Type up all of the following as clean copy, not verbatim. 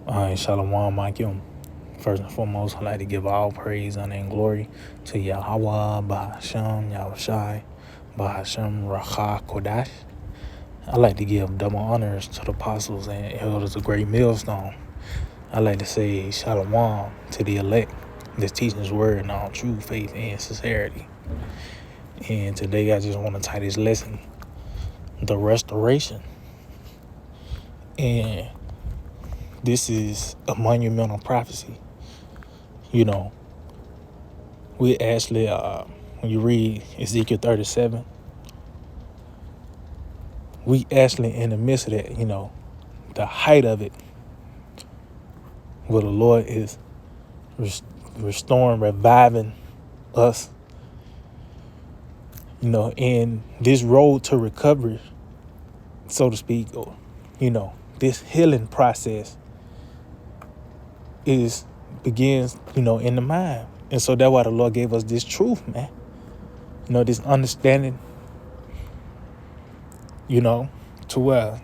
Shalom, Makim. First and foremost, I'd like to give all praise, honor, and glory to Yahweh, Bahasham, Yahushai, Bahasham, Racha, Kodash. I'd like to give double honors to the apostles and elders of Great Millstone. I'd like to say Shalom to the elect that's teaching His word in all true faith and sincerity. And today I just want to title this lesson, The Restoration. And this is a monumental prophecy. We actually, when you read Ezekiel 37, we actually in the midst of that, the height of it, where the Lord is restoring, reviving us, in this road to recovery, so to speak, or, this healing process begins, in the mind. And so that's why the Lord gave us this truth, man. This understanding, to where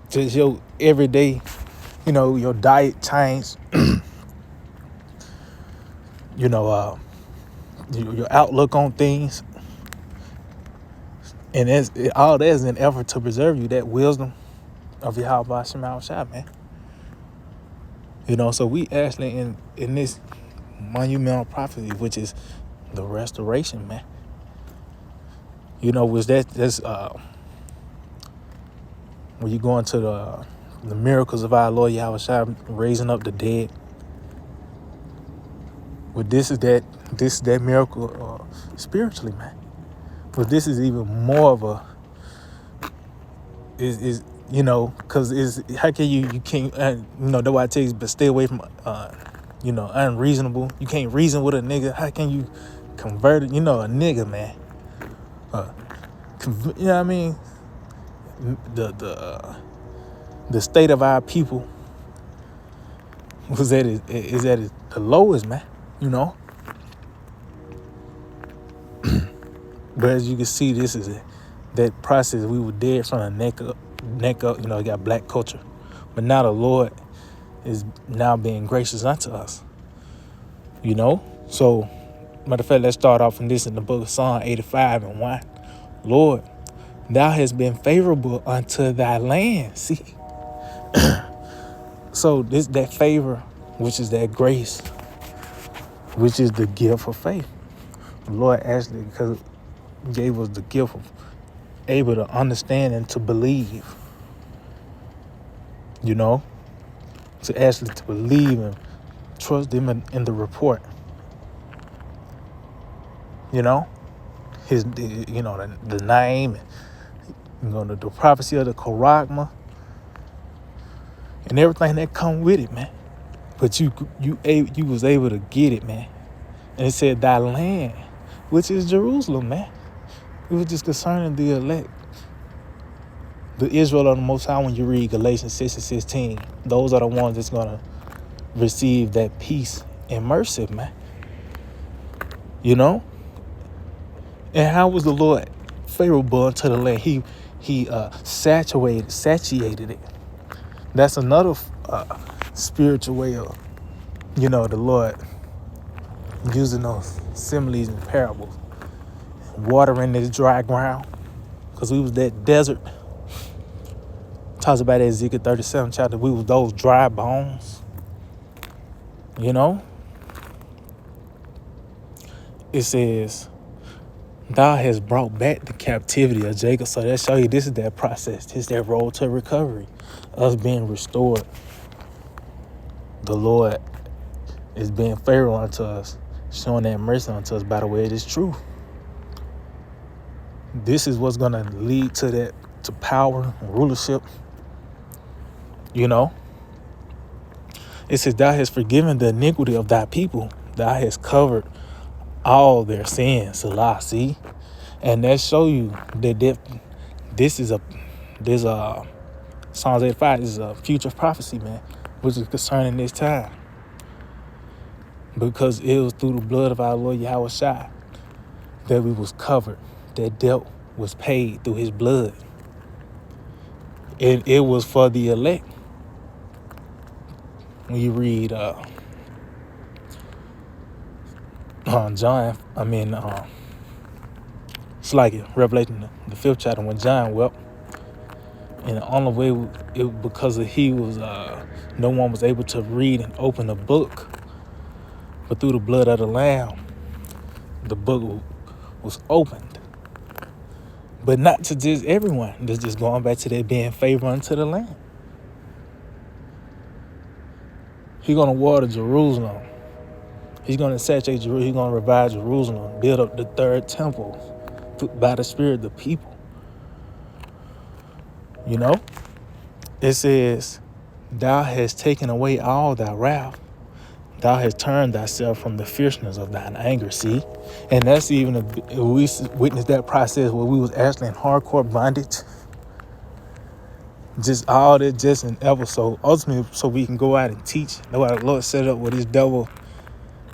just your everyday, your diet change, your outlook on things. And all that is an effort to preserve you, that wisdom of Yahweh Shema Shai, man. So we actually in this monumental prophecy, which is the restoration, man. Was that's when you go into the miracles of our Lord Yahweh Shai, raising up the dead. But this is that miracle spiritually, man. But this is even more of a because how can you can't that's why I tell you, but stay away from unreasonable. You can't reason with a nigga. How can you convert it? A nigga, man. You know what I mean? The state of our people is at the lowest, man. But as you can see, this is that process. We were dead from the neck up. Got black culture, but now the Lord is now being gracious unto us. So matter of fact, let's start off from this in the book of Psalm 85 and 1. Lord, thou hast been favorable unto thy land. See, so that favor, which is that grace, which is the gift of faith. The Lord actually gave us the gift of able to understand and to believe. To believe and trust Him in the report. His the name, the prophecy of the Koragma, and everything that come with it, man. But you was able to get it, man. And it said thy land, which is Jerusalem, man. It was just concerning the elect, the Israel of the Most High. When you read Galatians 6 and 16, those are the ones that's gonna receive that peace and mercy, man. And how was the Lord favorable unto the land? He satiated it. That's another spiritual way of, the Lord using those similes and parables. Watering this dry ground, because we was that desert. Talks about Ezekiel 37 chapter. We was those dry bones. It says, thou hast brought back the captivity of Jacob. So that show you this is that process. This is that road to recovery. Us being restored. The Lord is being favorable unto us, showing that mercy unto us by the way it is true. This is what's going to lead to power and rulership. It says, thou hast forgiven the iniquity of thy people. Thou hast covered all their sins. Selah, see? And that show you that this is Psalms 85 is a future prophecy, man, which is concerning this time. Because it was through the blood of our Lord Yahweh Shai that we was covered. That debt was paid through His blood. And it was for the elect. when you read it's like it, Revelation, the 5th chapter, when John wept, and the only way because he was no one was able to read and open the book, but through the blood of the Lamb, the book was opened. But not to just everyone. This just going back to that being favor unto the Lamb. He's gonna water Jerusalem. He's gonna saturate Jerusalem. He's gonna revive Jerusalem, build up the third temple by the Spirit of the people. You know, it says, "Thou hast taken away all thy wrath. Thou hast turned thyself from the fierceness of thine anger." See, and that's even we witnessed that process where we was actually in hardcore bondage. Just all that, just an ever so ultimately, so we can go out and teach. That's why the Lord set up where this devil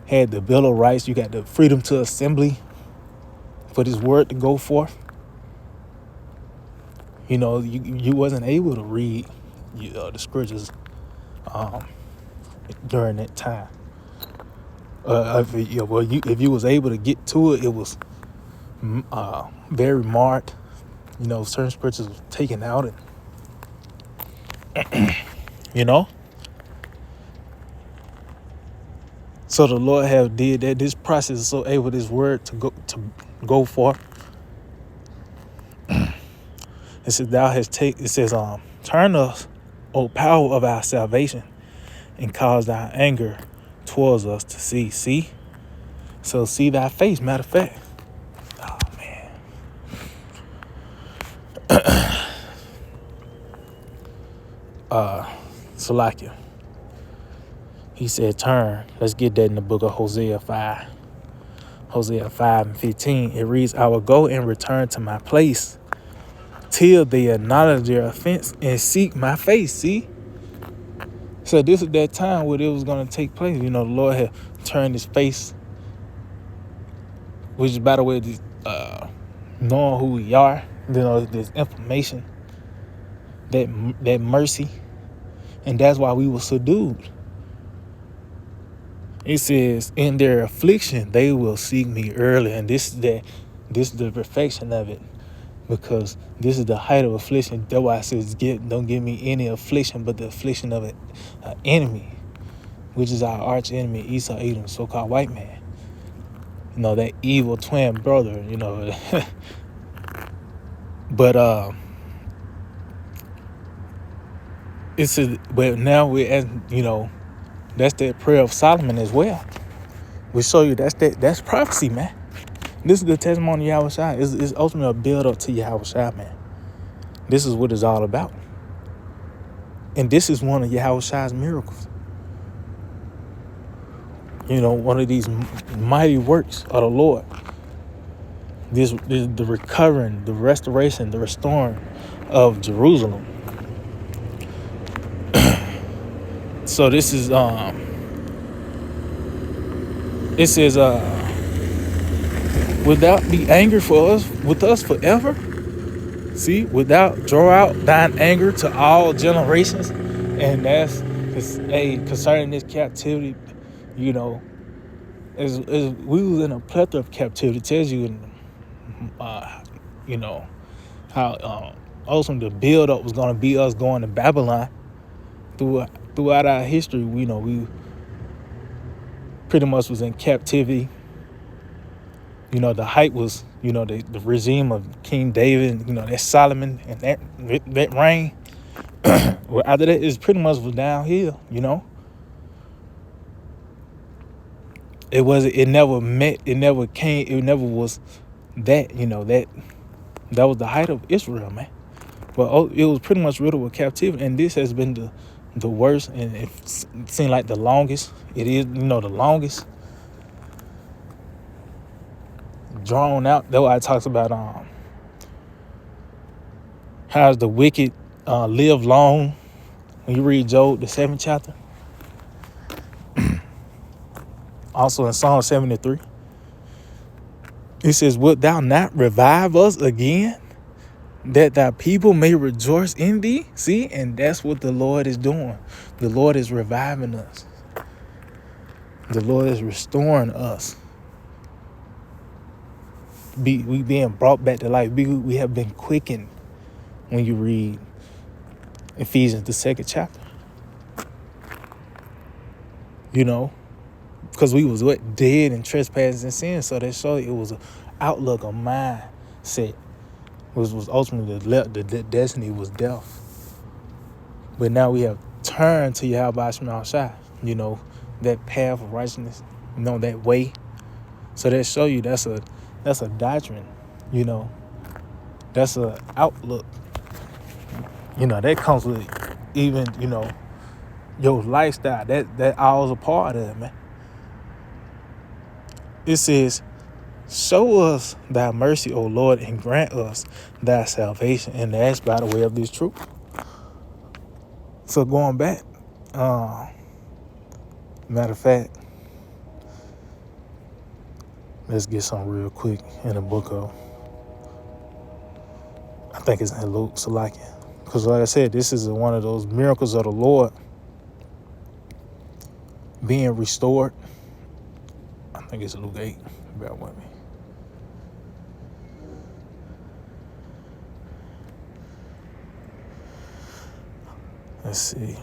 had the Bill of Rights. You got the freedom to assembly for this word to go forth. You know, you wasn't able to read the scriptures during that time. If you was able to get to it, it was very marked. You know, certain scriptures was taken out, and you know. So the Lord have did that. This process is so able this word to go forth. It says, turn us, O power of our salvation, and cause thy anger towards us to cease. See? So see thy face, matter of fact. Oh, man. Salakia. He said, turn. Let's get that in the book of Hosea 5. Hosea 5:15. It reads, I will go and return to my place till they acknowledge their offense and seek my face. See? So this is that time where it was going to take place. You know, the Lord had turned his face, which is, by the way, knowing who we are, you know, this information, that mercy, and that's why we were subdued. It says, in their affliction, they will seek me early. And this is the perfection of it. Because this is the height of affliction. That's why it says, don't give me any affliction but the affliction of an enemy, which is our arch enemy, Esau, Edom, so-called white man. You know, that evil twin brother, you know. But it says, but now we're at, you know, that's that prayer of Solomon as well. We show you that's prophecy, man. This is the testimony of Yahushua. It's ultimately a build up to Yahushua, man. This is what it's all about. And this is one of Yahushua's miracles. You know, one of these mighty works of the Lord. This the recovering, the restoration, the restoring of Jerusalem. So this is it says without be angry with us forever. See, without draw out thine anger to all generations. And that's concerning this captivity, you know, as we was in a plethora of captivity. It tells you, you know, how awesome the build up was going to be, us going to Babylon. Throughout our history, you know, we pretty much was in captivity. You know, the height was, you know, the regime of King David, you know, that Solomon and that reign. Well, after that, it pretty much was downhill, you know. It never was that, you know, that was the height of Israel, man. But it was pretty much riddled with captivity, and this has been the worst, and it seemed like the longest. It is, you know, the longest drawn out. That's why it talks about how the wicked live long. When you read Job, the 7th chapter, also in Psalm 73, it says, wilt thou not revive us again, that thy people may rejoice in thee. See, and that's what the Lord is doing. The Lord is reviving us. The Lord is restoring us. We being brought back to life. We have been quickened when you read Ephesians, the 2nd chapter. You know, because we was dead in trespasses and sin. So that showed it was an outlook, a mindset. Was ultimately the destiny was death. But now we have turned to Yahweh Shema Shai, you know, that path of righteousness, you know, that way. So that show you that's a doctrine, you know. That's a outlook. You know, that comes with even, you know, your lifestyle. That all's a part of it, man. It says, show us thy mercy, O Lord, and grant us thy salvation. And that's by the way of this truth. So going back, matter of fact, let's get some real quick in the book of, I think it's in Luke, Salakia. Because like I said, this is one of those miracles of the Lord being restored. I think it's Luke 8. Bear with me. Let's see.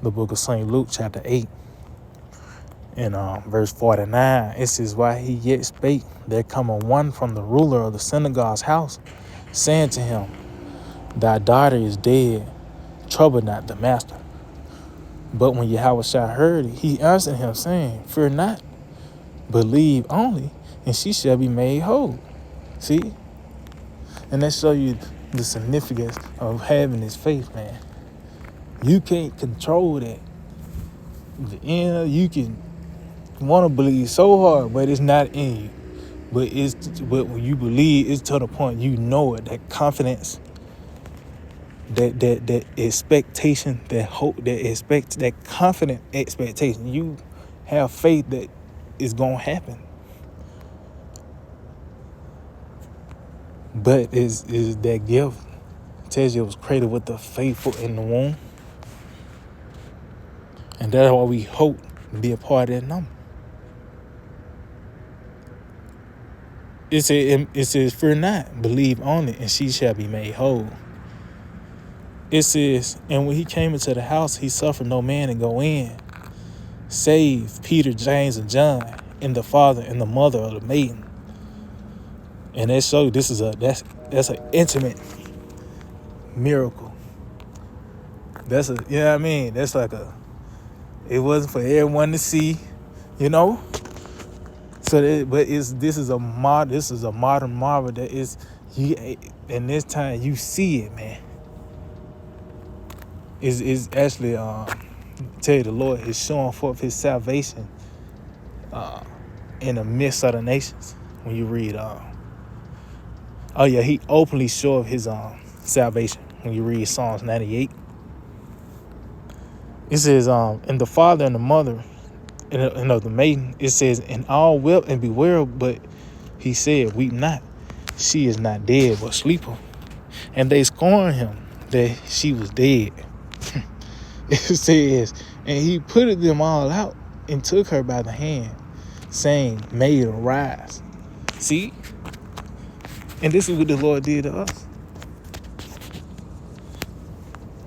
The book of St. Luke, chapter 8. In verse 49, it says, while he yet spake, there cometh one from the ruler of the synagogue's house, saying to him, thy daughter is dead, trouble not the master. But when Yahushua heard it, he answered him, saying, fear not, believe only, and she shall be made whole. See? And that show you the significance of having this faith, man. You can't control that. You can want to believe so hard, but it's not in you. But when you believe, it's to the point you know it. That confidence, that expectation, that hope, that confident expectation. You have faith that it's gonna happen. But is that gift? It tells you it was created with the faithful in the womb, and that's why we hope to be a part of that number. It says, fear not, believe on it, and she shall be made whole. It says, and when he came into the house, he suffered no man to go in, save Peter, James, and John, and the father and the mother of the maiden. And that shows that's an intimate miracle. That's you know what I mean? That's like it wasn't for everyone to see, you know. So, this is a modern marvel that is you. And this time you see it, man. Is actually tell you the Lord is showing forth His salvation in the midst of the nations. When you read, He openly showed His salvation. When you read Psalms 98, it says, and the father and the mother. And of the maiden, it says, and all wept and bewailed, but he said, weep not. She is not dead, but sleepeth. And they scorned him that she was dead. It says, and he put them all out and took her by the hand, saying, Maid, arise. See? And this is what the Lord did to us.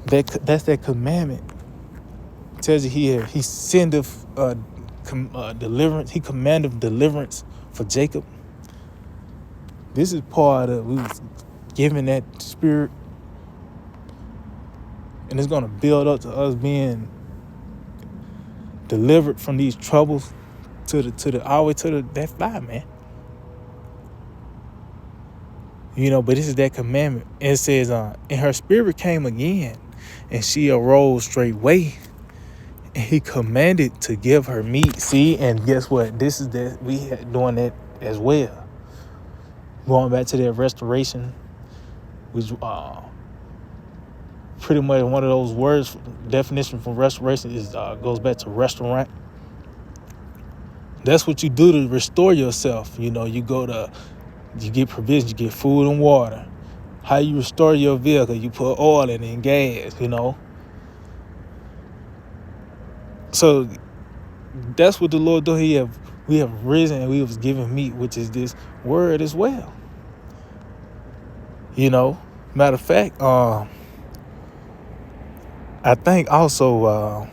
That's that commandment. It tells you here, he sendeth deliverance. He commanded deliverance for Jacob. This is part of we was given that spirit, and it's gonna build up to us being delivered from these troubles that fire, man. You know, but this is that commandment. And it says, and her spirit came again, and she arose straightway. And he commanded to give her meat. See, and guess what? This is that we doing that as well. Going back to that restoration, which pretty much one of those words definition for restoration is goes back to restaurant. That's what you do to restore yourself. You get provisions, you get food and water. How you restore your vehicle? You put oil in it and gas, So that's what the Lord do. We have risen and we was given meat, which is this word as well. Matter of fact, I think also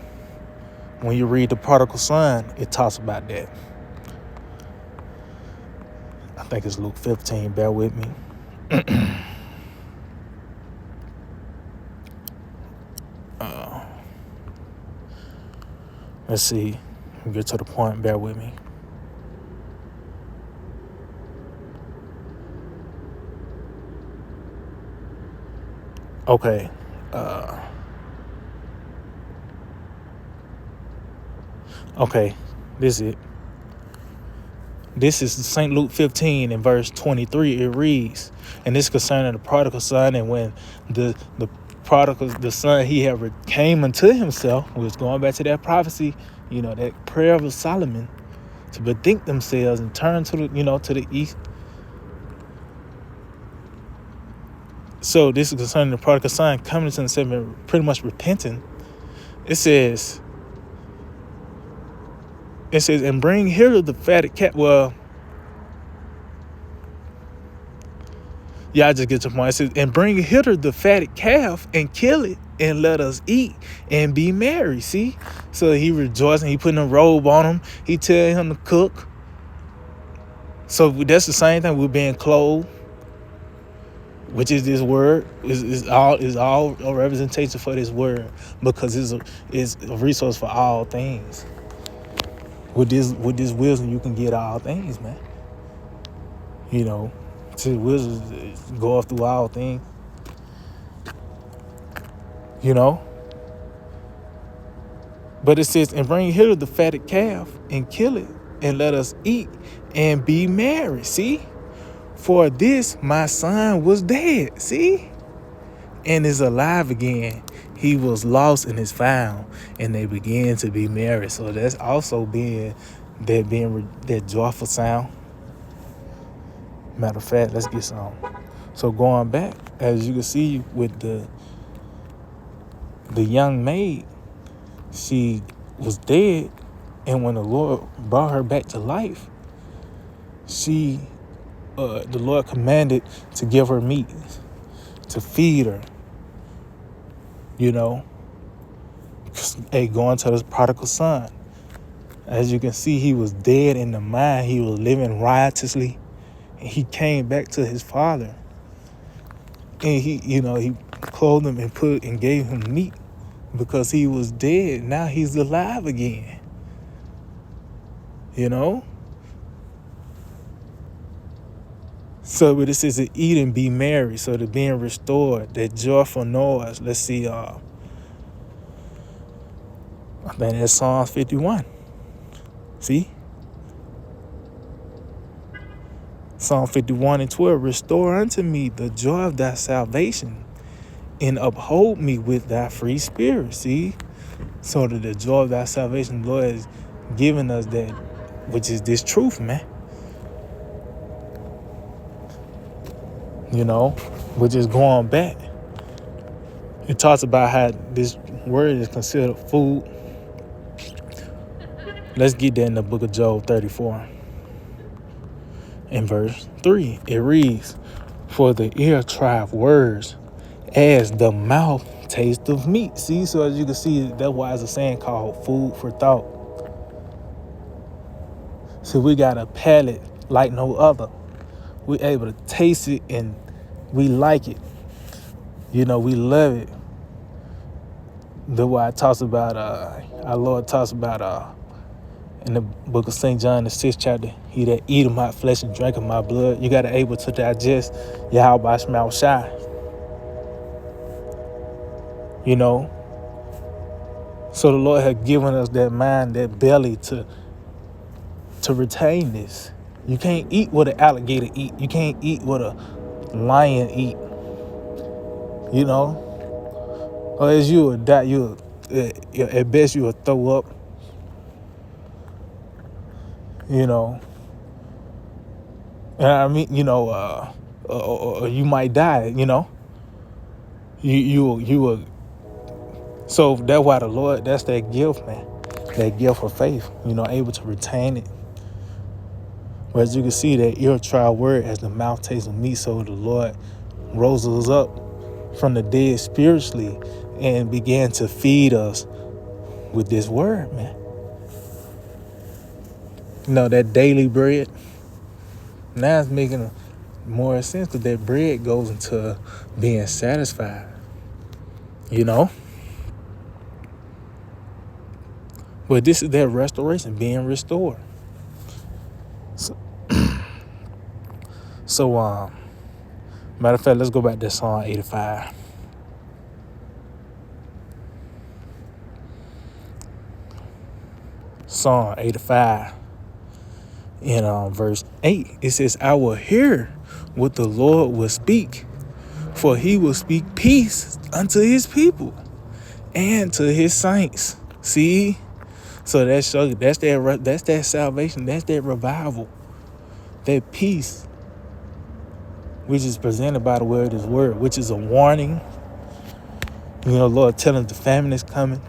when you read the prodigal son, it talks about that. I think it's Luke 15. Bear with me. Let's see. We'll get to the point. Bear with me. Okay. Okay. This is it. This is St. Luke 15 in verse 23. It reads, and this concerning the prodigal son, and when the son, he had came unto himself, was going back to that prophecy, that prayer of Solomon, to bethink themselves and turn to the east. So this is concerning the prodigal son coming to himself and pretty much repenting. It says, and bring hither the fatted calf. Well, yeah, I just get to the point. It says, and bring hither the fatted calf and kill it and let us eat and be merry. See? So he rejoicing. He putting a robe on him. He telling him to cook. So that's the same thing. We're being clothed, which is this word. Is all a representation for this word, because it's a resource for all things. With this wisdom, you can get all things, man. To wisdom go off through all things. But it says, and bring hither the fatted calf and kill it and let us eat and be merry. See? For this my son was dead. See? And is alive again. He was lost and is found, and they began to be merry. So that's also being that joyful sound. Matter of fact, let's get some. So going back, as you can see with the young maid, she was dead, and when the Lord brought her back to life, the Lord commanded to give her meat, to feed her. Going to this prodigal son. As you can see, he was dead in the mind. He was living riotously, and he came back to his father. And he clothed him and gave him meat, because he was dead. Now he's alive again. So, but it says to eat and be merry. So the being restored, that joyful noise. Let's see. I think that's Psalms 51. See? Psalm 51 and 12. Restore unto me the joy of thy salvation, and uphold me with thy free spirit. See? So that the joy of thy salvation, the Lord has given us that, which is this truth, man. Which is going back. It talks about how this word is considered food. Let's get that in the book of Job 34. In verse 3, it reads, for the ear trieth words, as the mouth taste of meat. See, so as you can see, that's why it's a saying called food for thought. So we got a palate like no other. We're able to taste it and we like it. We love it. The way it talks about, our Lord talks about in the book of St. John, the 6th chapter, he that eat of my flesh and drink of my blood, you got to able to digest Yahweh Shema Shai. So the Lord had given us that mind, that belly to retain this. You can't eat what an alligator eat. You can't eat what a lion eat. Or as you will die, at best you will throw up. you know. And I mean, or you might die, You will. So that's why the Lord, that's that gift, man. That gift of faith, able to retain it. But as you can see, that ear trial word as the mouth tastes of meat, so the Lord rose us up from the dead spiritually and began to feed us with this word, man. That daily bread. Now it's making more sense because that bread goes into being satisfied, But this is that restoration, being restored. So, matter of fact, let's go back to Psalm 85. Psalm 85, in verse 8, it says, I will hear what the Lord will speak, for he will speak peace unto his people and to his saints. See? So that's that salvation, that's that revival, that peace, which is presented by the word of his word, which is a warning. Lord telling the famine is coming,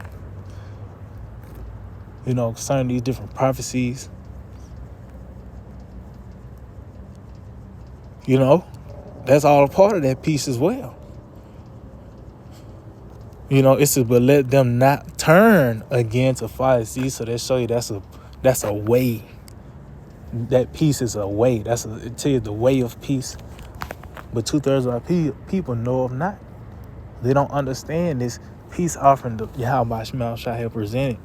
concerning these different prophecies. That's all a part of that peace as well. It says, but let them not turn again to fire. See, so that show you that's a way. That peace is a way. It tells you the way of peace. But 2/3 of our people know of not. They don't understand this peace offering that Yahweh Shema Shai have presented,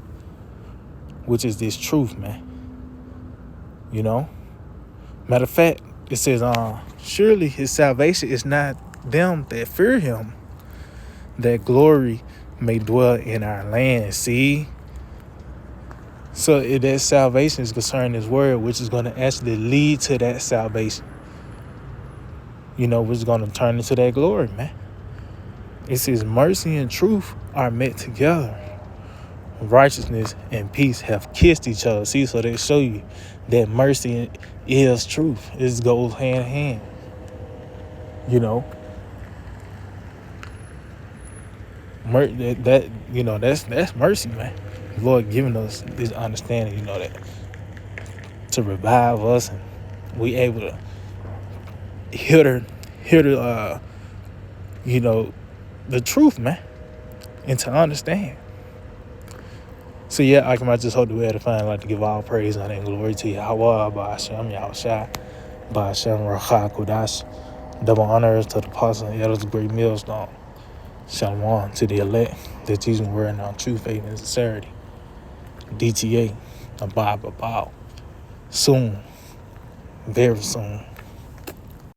which is this truth, man. Matter of fact, it says, surely his salvation is not them that fear him, that glory may dwell in our land. See? So that salvation is concerning his word, which is going to actually lead to that salvation. Which is going to turn into that glory, man. It says mercy and truth are met together. Righteousness and peace have kissed each other. See, so they show you that mercy is truth. It goes hand in hand. That's mercy, man. The Lord giving us this understanding, that to revive us, and we able to hear the truth, man, and to understand. So yeah, I just hope that we had to find to give all praise, honor, and glory to Yahweh, Ba'ashem, Yahushua, Ba'ashem, Racha, Kodash. Double honors to the apostle and elders, great millstone. Shalom to the elect, that teaching word and on true faith and sincerity. DTA, Abba, soon, very soon.